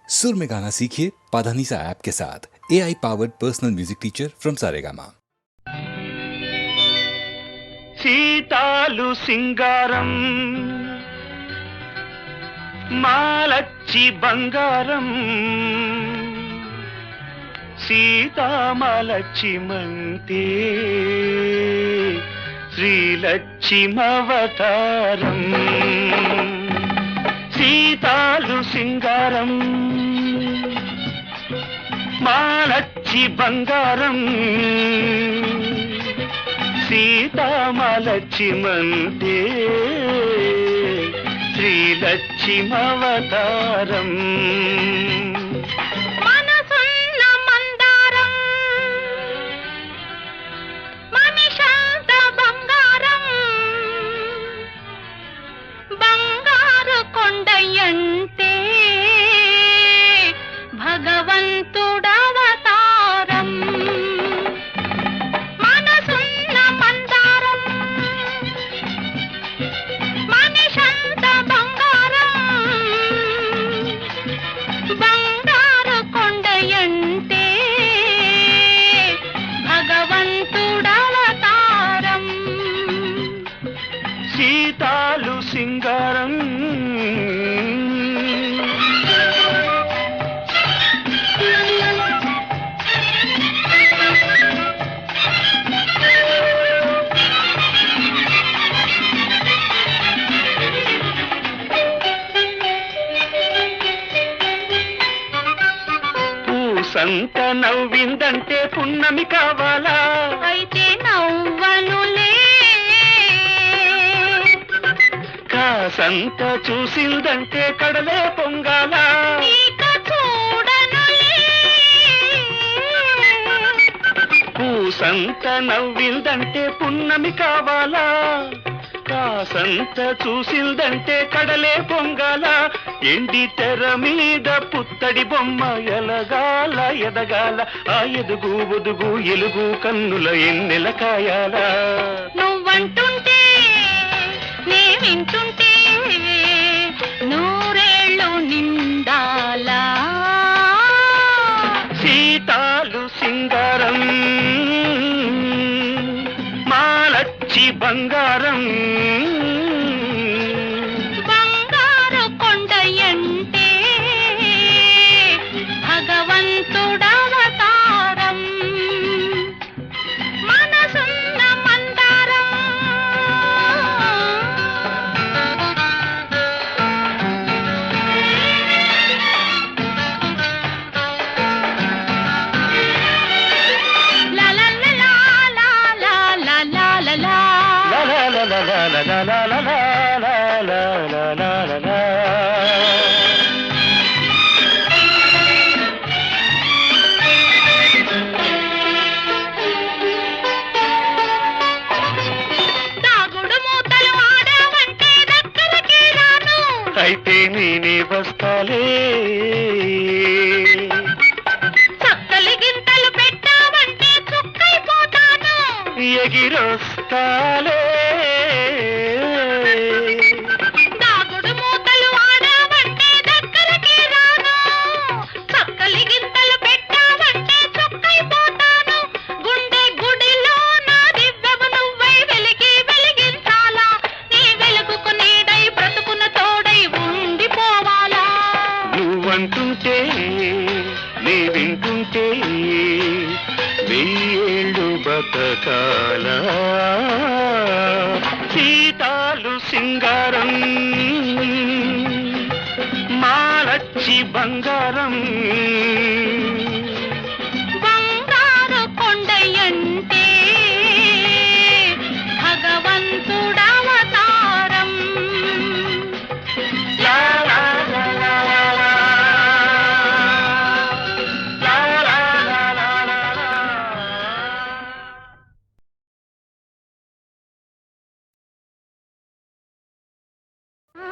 सुर में गाना सीखिए पाधानीसा ऐप के साथ। AI powered personal music teacher from Saregama. సీతాలు సింగారం మాలచ్చి బంగారం సీతామలక్ష్మంతే శ్రీలక్ష్మవతారం సీతాలు సింగారం మాలచ్చి బంగారం సీతామలక్ష్మంతే శ్రీలక్ష్మవతారం మనసున్న మందారం మనిషంత బంగారం బంగారు కొండయంటే భగవంతుడవతారం సీతాలు సింగారం పూసంత నవ్విందంటే పున్నమి కావాలా అయితే నవ్వనులే కాసంత చూసిందంటే కడలే పొంగాల ఇక చూడనులే పూసంత నవ్విందంటే పున్నమి కావాలా కాసంత చూసిందంటే కడలే పొంగాల ఎండి తెర మీద పుత్తడి బొమ్మ ఎలగాల ఎదగాల ఆ ఎదుగు ఒదుగు ఎలుగు కన్నుల ఎన్నెల కాయాల నువ్వంటుంటే నే వింటుంటే నూరేళ్ళు నిండాలా సీతాలు సింగారం మాలచ్చి బంగారం బంగారు కొండయంటే భగవంతుడవతారం మనసున్న మందారం దాగుడు మూతలు ఆడావంటే దగ్గరకి రాను అయితే నేనే వస్తాలే చక్కలి గింతలు పెట్టావంటే చుక్కైపోతాను ఎగిరొస్తాలే దాగుడు మూతలు ఆడావంటే దగ్గరకి రాను చక్కలి గింతలు పెట్టావంటే చుక్కైపోతాను గుండె గుడిలో నా దివ్యము నువ్వై వెలిగి వెలిగించాలా నీ వెలుగుకు నీడై బ్రతుకున తోడై ఉండిపోవాలా నువ్వంటుంటే నీ వింటుంటే వెయ్యేళ్ళు బతకాల సీతాలు సింగారం మాలచ్చి బంగారం బంగారు కొండయంటే భగవంతుడవతారం లా లా లా లా లా లా. లా లా లా లా లా లా. ఆ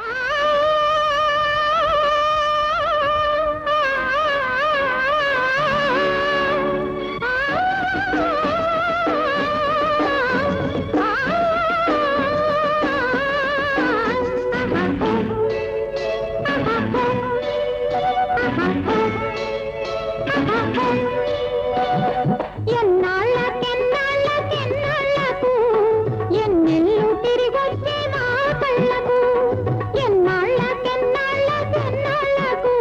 ఎన్నాళ్ళకెన్నాళ్ళకెన్నాళ్ళకు ఎన్నెల్లు తిరిగొచ్చే నా కళ్ళకు ఎన్నాళ్ళకెన్నాళ్ళకెన్నాళ్ళకు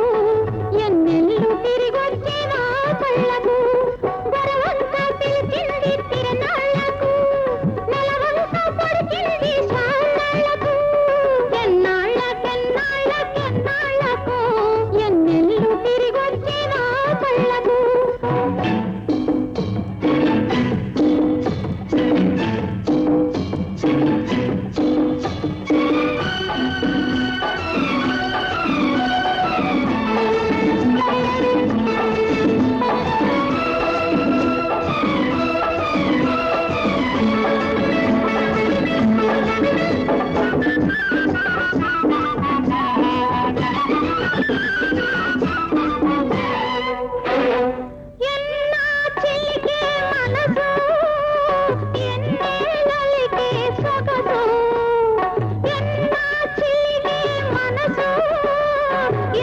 ఎన్నెల్లు తిరిగొచ్చే నా కళ్ళకు గొరవంతా పిలిచింది తిరణాళ్ళకు నెలవంతా పొడిచింది సాళ్ళకు ఎన్నాళ్ళకెన్నాళ్ళకెన్నాళ్ళకు ఎన్నెల్లు తిరిగొచ్చే నా కళ్ళకు ఎన్నా చిలికే మనసు ఎన్నేళ్ళకే సొగసు ఎన్నా చిలికే మనసు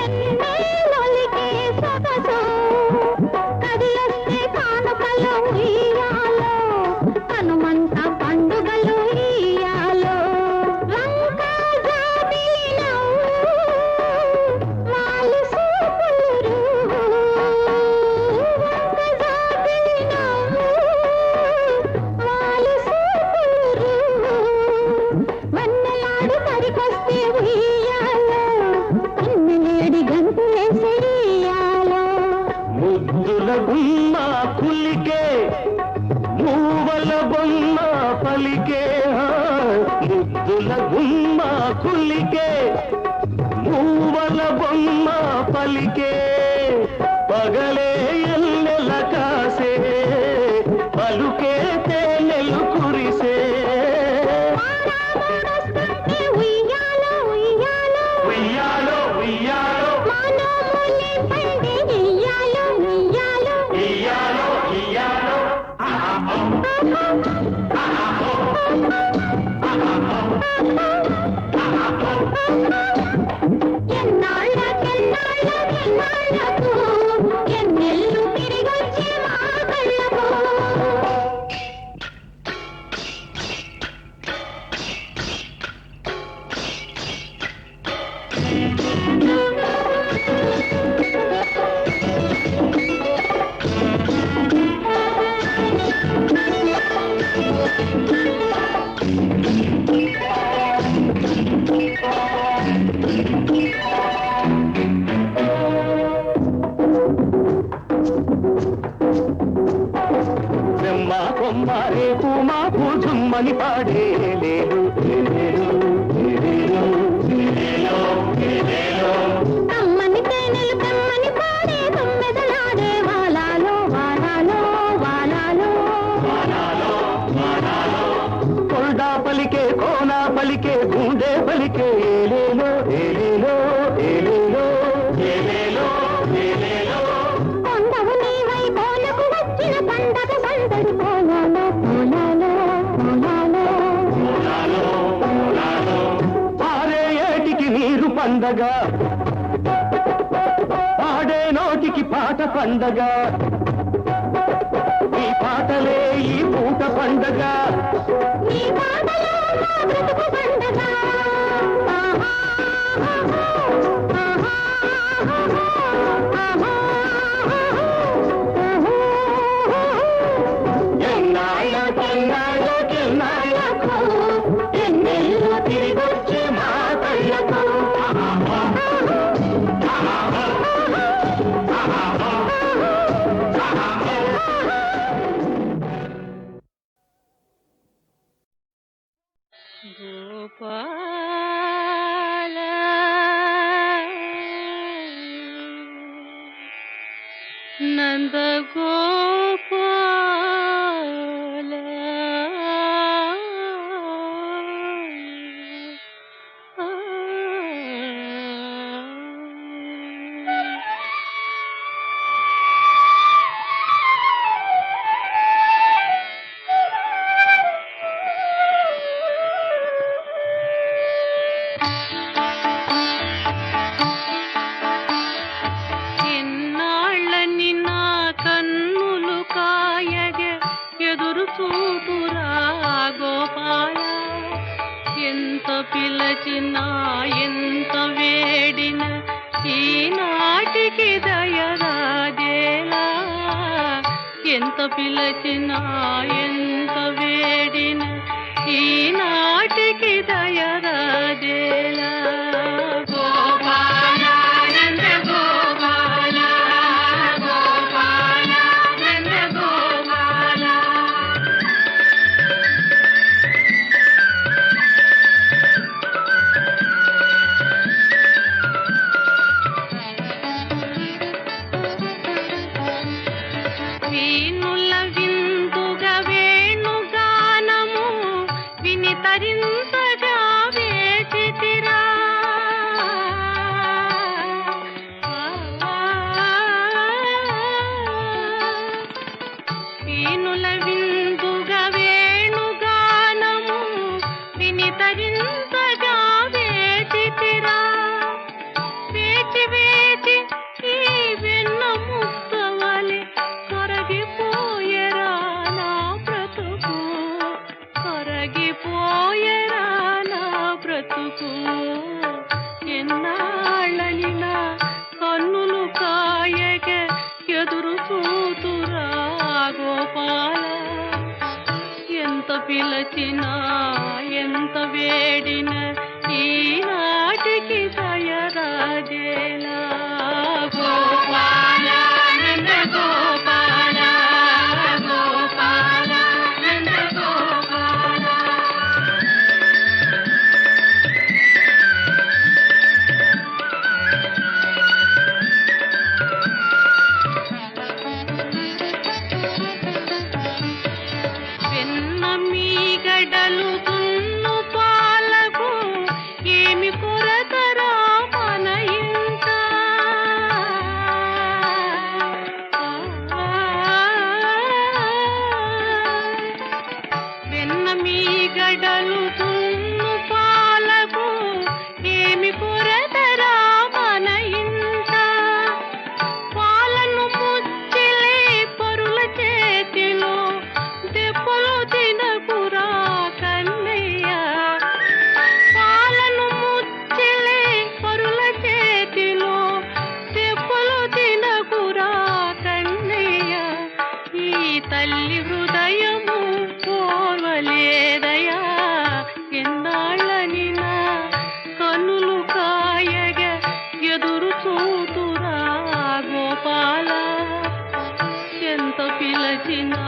ఎన్నేళ్ళకే సొగసు కదిలొస్తే కానుకలు ఇయ్యాలో హనుమంత పండుగలు ఇయ్యాలో లంకా జాబిలి నవ్వు వాలి సూపులు వన్నెలాడి తరికొస్తే ఉయ్యాలో కన్నెలేడి గంతులేసే ఇయ్యాలో ముద్దుల గుమ్మ కులికే మూవల బొమ్మ పలికే ముద్దుల గుమ్మ కులికే మూవల బొమ్మ పలికే పగలే ఎల్లెల కాసే పలుకే తేనెలు కురిసే మానవుడొస్తుంటే ఉయ్యాలో ఉయ్యాలో ఉయ్యాలో ఉయ్యాలో మానవులే పండే ఇయ్యాలో ఇయ్యాలో ఇయ్యాలో ఇయ్యాలో ఎన్నాళ్ళకెన్నాళ్ళకెన్నాళ్ళకు ఎన్నెల్లు తిరిగొచ్చే మా కళ్ళకు బ్రహ్మ కొమ్మ రేపు మాకు జుమ్మని పాడే లేలు లేలు లేలు లేలో లేలో కమ్మని తేనెలు కమ్మని పాడే తొమ్మెదలాడే వాలాలో వాలాలో వాలాలో కొండా పలికే కోనా పలికే గుండె పలికే ఏలేలో ఏలేలో ఏలేలో ఏలేలో ఏలేలో కొండవు నీవై కోలకు వచ్చిన పండగ సందడి పోలాలో పోలాలో పోలాలో పారే ఏటికి నీరు పండగ పాడే నోటికి పాట పండగ ఈ పాటలే ఈ పూట పండగ నీ పాటలో నా బ్రతుకు పండగ ఆహా ఆహా ఆహా ఆహా ఎన్నాళ్ళకెన్నాళ్ళకెన్నాళ్ళకు ఎన్నెల్లు తిరిగొచ్చే మా కళ్ళకు గోపాల నంద గోపాల పిలచినా ఎంత వేడిన ఈనాటికి దయరాజేలా ఎంత పిలచినా ఎంత వేడిన ఈనాటికి దయరాజేలా గోపాల నంద గోపాల గోపాల నంద గోపాల వీణుల విందుగా వేణుగానము విని తరింపగా వేచితిరా వీణుల విందుగా వేణుగానము విని తరింపగా వేచితిరా వేచి వేచి ఈ వెన్న ముక్కవలె కొరగిపోయరా నా బ్రతుకు కొరగిపోయరా నా బ్రతుకు ఎన్నాళ్ళని నా కన్నులు కాయగ ఎదురు చూతురా గోపాల ఎంత పిలచినా ఎంత వేడిన ఈనాటికి దయరాజేలా గోపాల నంద గోపాల గోపాల నంద గోపాల వెన్న మీగడలు దున్ను పాలకు ఏమి కొరతరా మన ఇంట వెన్న మీగడలు దున్ను పాలకు ఏమి కొరతరా మన ఇంట పాలను ముచ్చిలే పరుల చేతిలో దెబ్బలు తినకురా కన్నయ్య పాలను ముచ్చిలే పరుల చేతిలో దెబ్బలు తినకురా కన్నయ్య ఈ తల్లి హృదయము కోరలేదయా ఎన్నాళ్ళని నా కన్నులు కాయగ ఎదురు చూతురా గోపాల ఎంత పిలచినా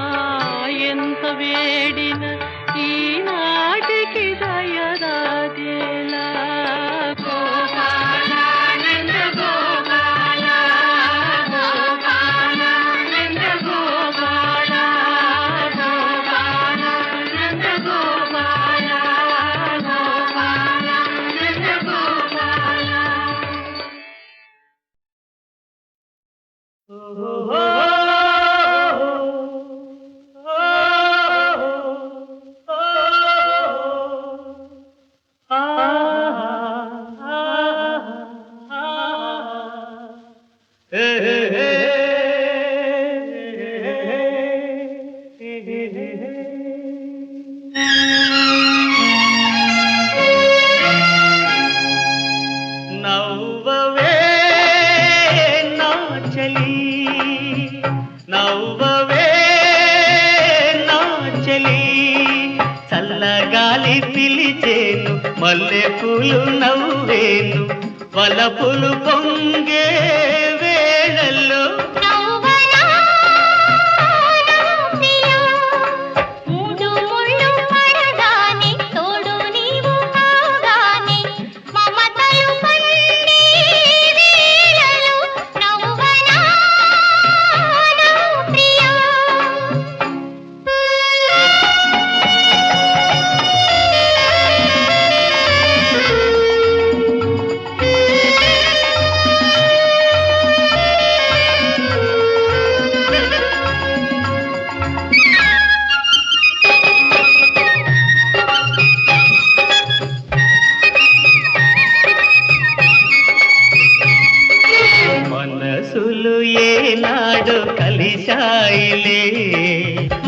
ఎంత వేడిన ఈనాటికి దయరాజేలా గోపాల నంద గోపాల గోపాల నంద గోపాల గోపాల నంద గోపాల గోపాల నంద గోపాల నవ్వవే నా చలి నవ్వవే నా చలి చల్లగాలి పిలిచేను మల్లె పూలు నవ్వేను వలపులు పొంగే వేళల్లో మనసులు ఏనాడు కలిశాయిలే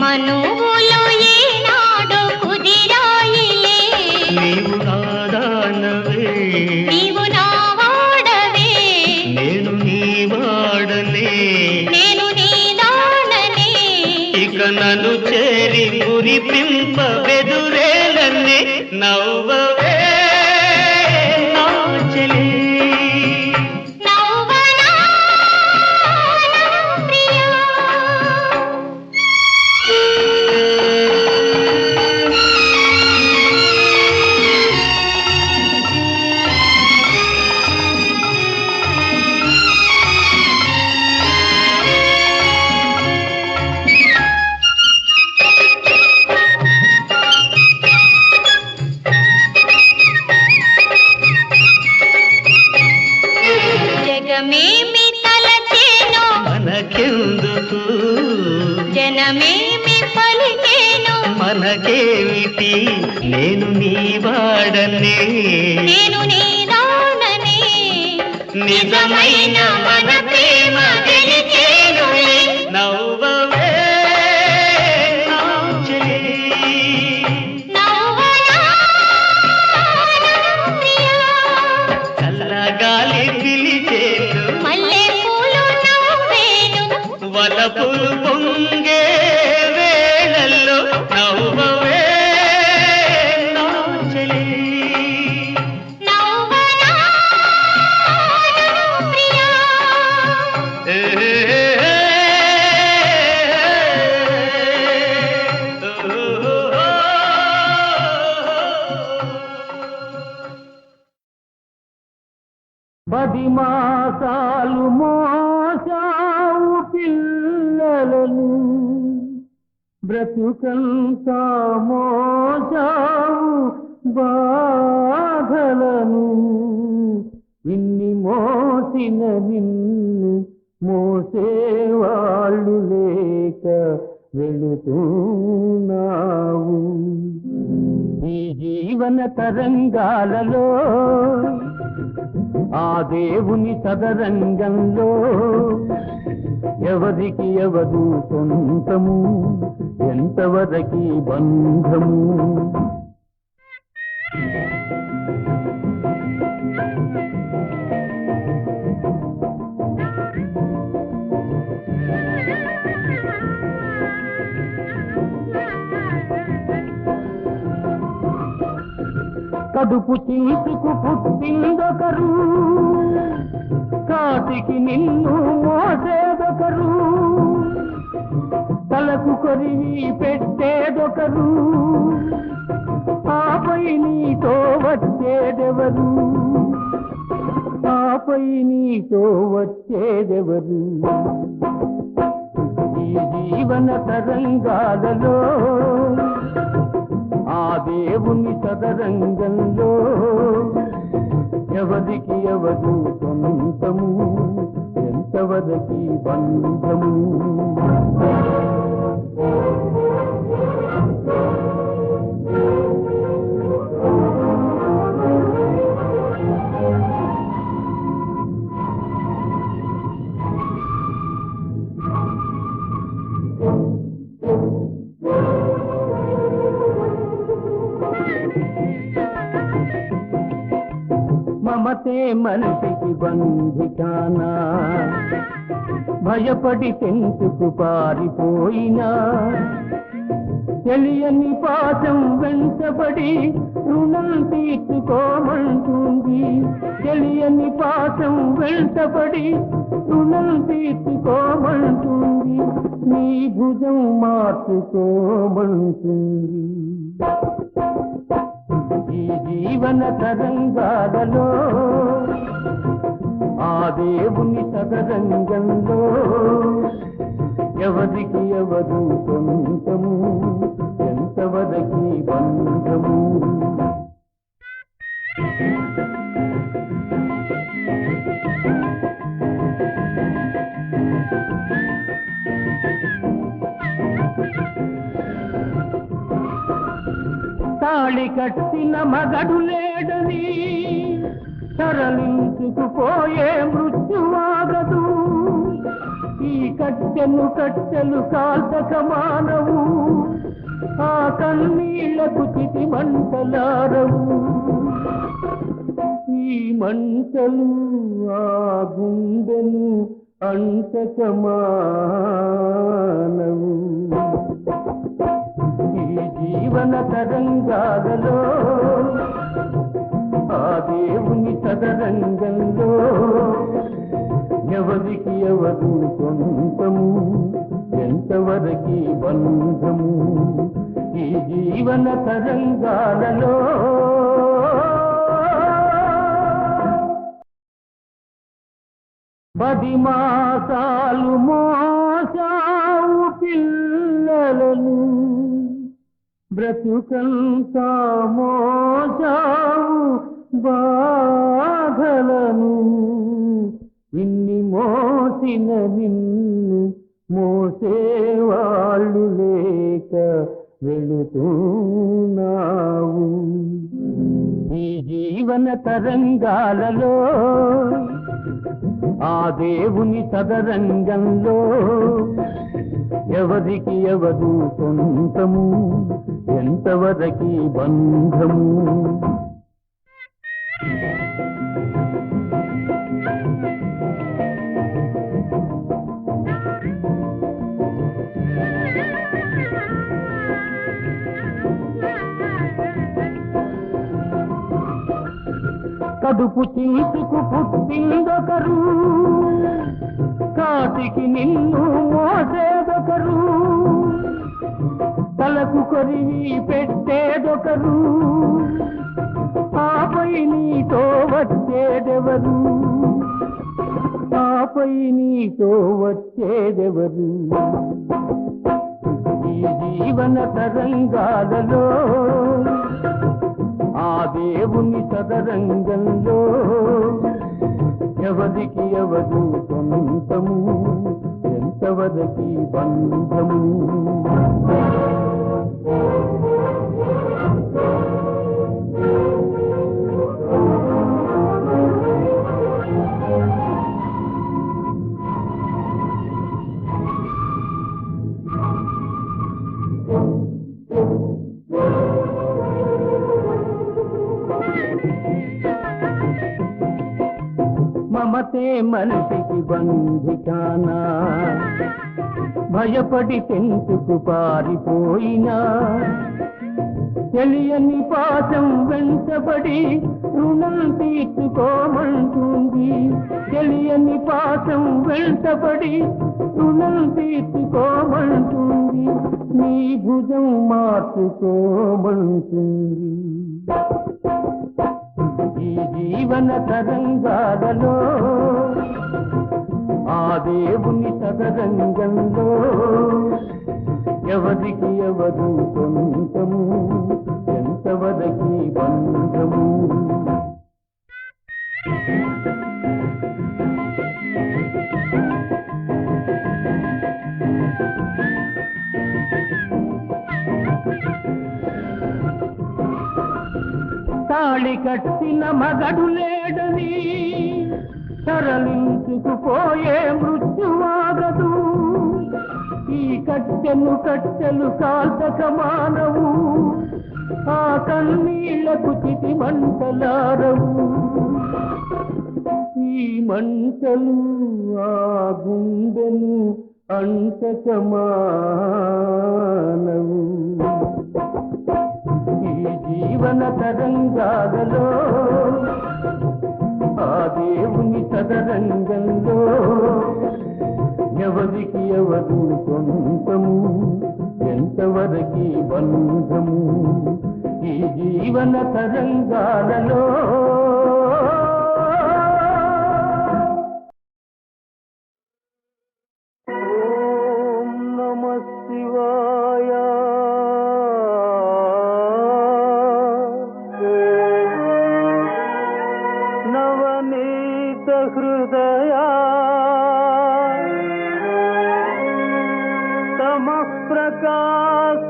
మనువులు ఏనాడు కుదిరాయిలే నీవు నాదా నేను నీదాననే ఇక నన్ను చేరి మురిపింప వెదురేలన్నీ నవ్వవే నా చెలి నవ్వనా ప్రియా జగమేమి తలచేను మనకెందుకు జనమేమి పలికేను మనకేమిటి నేను నీ వాడనే నేను నీదాననే నిజమైన మన ప్రేమ గెలిచేను నవ్వవే నా చెలి నవ్వనా ప్రియా చల్లగాలి పిలిచేను మల్లె పూలు నవ్వేను వలపులు పొంగే వేళల్లో నవ్వవే నా చెలి నవ్వనా ప్రియా పది మాసాలు మోసావు పిల్లలను బ్రతుకంతా మోసావు బాధలను ఇన్ని మోసిన నిన్ను మోసేవాళ్ళు లేక వెళుతున్నావు ఈ జీవన తరంగాలలో ఆ దేవుని సదరంగంలో ఎవరికి ఎవరు సొంతము ఎంతవరకి బంధము కడుపు చించుకు పుట్టిందొకరు కాటికి నిన్ను మోసేదొకరు తలకు కొరివి పెట్టేదొకరు ఆపై నీతో వచ్చేదెవరు ఆపై నీతో వచ్చేదెవరు ఈ జీవన తరంగాలలో ఆ దేవుని సదరంగంలో ఎవరికి ఎవరు సొంతము ఎంతవరకి బంధము మమతే మనిషికి బంధికానా భయపడి తెంచుకు పారిపోయినా తెలియని పాఠం వెంటబడి రుణం తీర్చుకోమంటుంది తెలియని పాఠం వెంటబడి రుణం తీర్చుకోమంటుంది నీ భుజం మార్చుకోమంటుంది ఈ జీవన తరంగాలలో ఆ దేవుని సదరంగంలో ఎవరికి ఎవరు సొంతము ఎంతవరకి బంధము తాళి కట్టిన మగడు లేడని తరలించుకుపోయే మృత్యువాగదు ఈ కట్టెలు కట్టెలు కాల్చక మానవు ఆ కన్నీళ్లకు చితి మంటలారవు ఈ మంటలు ఆ గుండెను అంతకమానవు. ఈ జీవన తరంగాలలో ఆ దేవుని సదరంగంలో ఎవరికి ఎవరు సొంతము, ఎంతవరకి బంధము. ఈ జీవన తరంగాలలో 10 మాసాలు మోసావు పిల్లలను, బ్రతుకంతా మోసావు బాధలను. ఇన్ని మోసిన నిన్ను మోసేవాళ్ళు లేక వెళుతున్నావు. ఈ జీవన తరంగాలలో ఆ దేవుని సదరంగంలో ఎవరికి ఎవరు సొంతము, ఎంతవరకి బంధము. కడుపు చించుకు పుట్టిందొకరు, కాటికి నిన్ను మోసేదొకరు, తలకు కొరివి పెట్టేదొకరు, ఆపై నీతో వచ్చేదెవరు, ఆపై నీతో వచ్చేదెవరు. ఈ జీవన తరంగాలలో ఆ దేవుని సదరంగంలో ఎవరికి ఎవరు సొంతము, ఎంతవరకి బంధము. మమతే మనిషికి బంధికానా, భయపడి తెంచుకు పారిపోయినా, తెలియని పాశం వెంటబడి రుణం తీర్చుకోమంటుంది. తెలియని పాశం వెంటబడి రుణం తీర్చుకోమంటుంది. నీ భుజం మార్చుకోమంటుంది. ఈ జీవన తరంగాలలో ఆ దేవుని సదరంగంలో ఎవరికి ఎవరు సొంతము, ఎంతవరకి బంధము. తాళి కట్టిన మగడు లేడని తరలించుకుపోయే మృత్యువాగదు. ఈ కట్టెలు కట్టెలు కాల్చక మానవు, ఆ కన్నీళ్లకు చితి మంటలారవు. ఈ మంటలు ఆ గుండెను అంటక మానవు. ఈ జీవన తరంగాలలో ఆ దేవుని సదరంగంలో ఎవరికి ఎవరు సొంతము, ఎంతవరకి బంధము. ఈ జీవన తరంగాలలో ఓం నమః శివాయ. నవనీత హృదయా తమః ప్రకాశ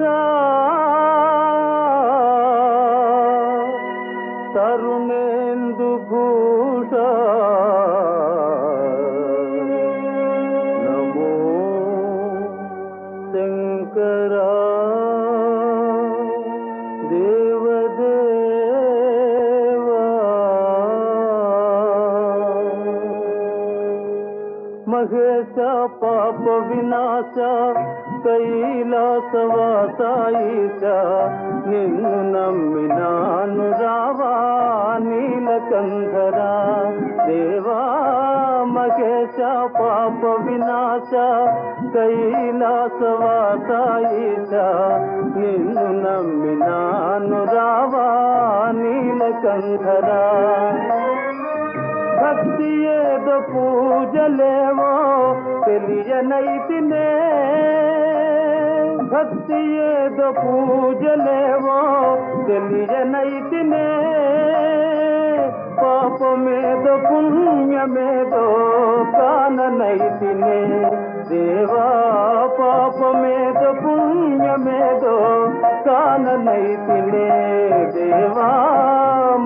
తరుణేందు భూష నమో శంకరా దేవదేవా మహేశ పాప వినాశ కైలాసవాస ఈశ నిన్ను నమ్మినాను రావా నీలకంధరా దేవా మహేశ పాప వినాశ కైలాసవాస ఈశ నిన్ను నమ్మినాను రావా నీలకంధరా భక్తి ఏదో పూజలేవో తెలియనైతినే భక్తి ఏదో పూజలేవో తెలియనైతినే పాపమేదో పుణ్యమేదో కాననైతినే దేవా పాపమేదో పుణ్యమేదో కాననైతినే దేవా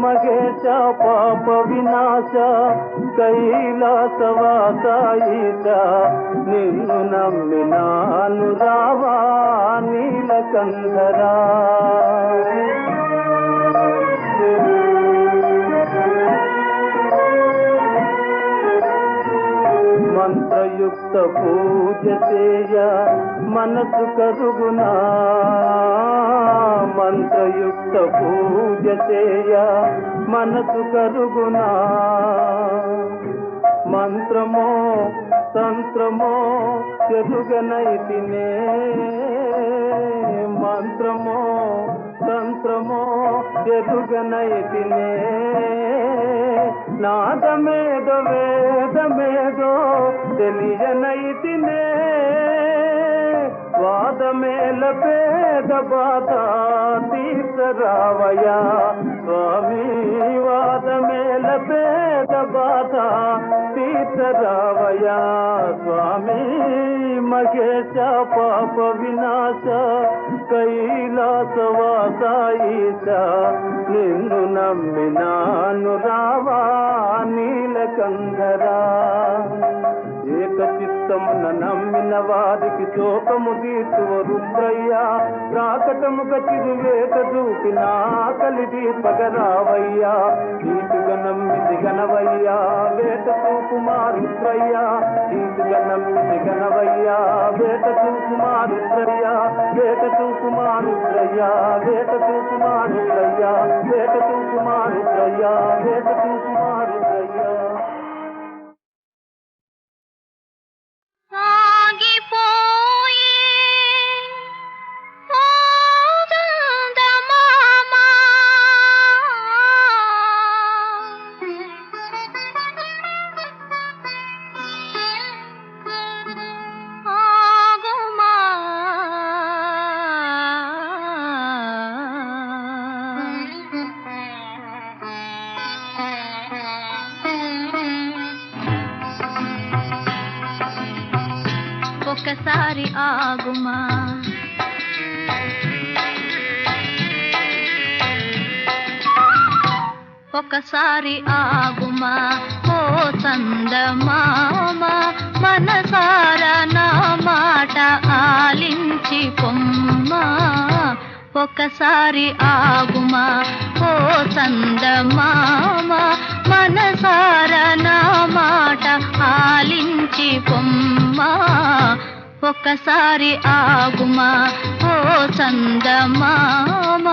మహేశ పాప వినాశ కైలాసవాస ఈశ నిన్ను నమ్మినాను రావా నీలకంధరా మంత్రయుక్త పూజ చేయ మనసు కరుగునా మంత్రయుక్త పూజ చేయ మనసు కరుగునా మంత్రమో తంత్రమో ఎరుగనైతినే మంత్రమో తంత్రమో ఎరుగనైతినే నాదమేదో వేదమేదో తెలియనైతినే వాదమేల పేద బాధ తీర్చరావయ్యా స్వామి వాదమేల పేద బాధ తీర్చరావయ్యా స్వామి మహేశ పాప వినాశ కైలాసవాస ఈశ నిన్ను నమ్మినాను రావా నీలకంధరా ఏకచిత్తమున నమ్మిన వారికి శోకము తీర్చువ రుద్రయ్యా ప్రాకటముగ చిరువేట చూపిన కలిది పగరావయ్యా నీటుగా నమ్మిది గనవయ్యా వేట చూపుమా రుద్రయ్యా నీటుగా నమ్మిది గనవయ్యా వేట చూపుమా రుద్రయ్యా వేట చూపుమా రుద్రయ్యా వేట చూపుమా రుద్రయ్యా వేట చూపుమా రుద్రయ్యా వేట చూపుమా రుద్రయ్యా సాగిపోయే చందమామా ఆగుమా ఒకసారి ఆగుమా ఒకసారి ఆగుమా ఓ చందమామ మనసారా నా మాట ఆలించి పొమ్మా ఒకసారి ఆగుమా ఓ చందమామ మనసారా నా మాట ఆలించి పొమ్మా ఒకసారి ఆగుమా ఓ చందమామ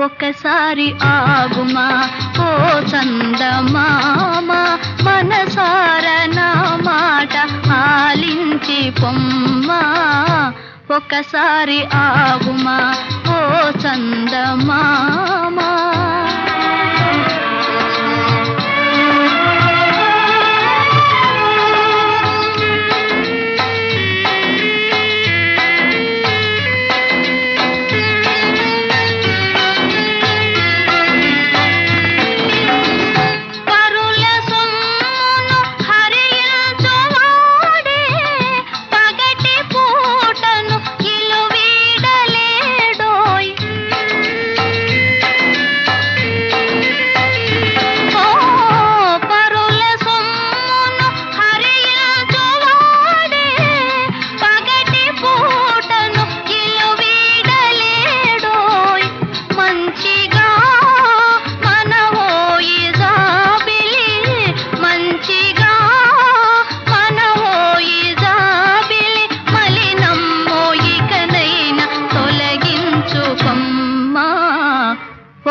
ఒకసారి ఆగుమా ఓ చందమామ మనసార నా మాట పొమ్మా ఒకసారి ఆగుమా ఓ చందమామా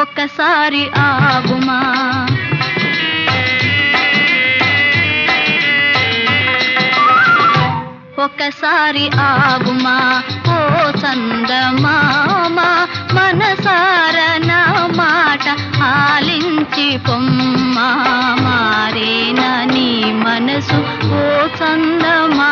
ఒకసారి ఆగుమా ఒకసారి ఆగుమా ఓ చందమామా మనసార నా మాట ఆలించి పొమ్మా మారేనా నీ మనసు ఓ చందమామా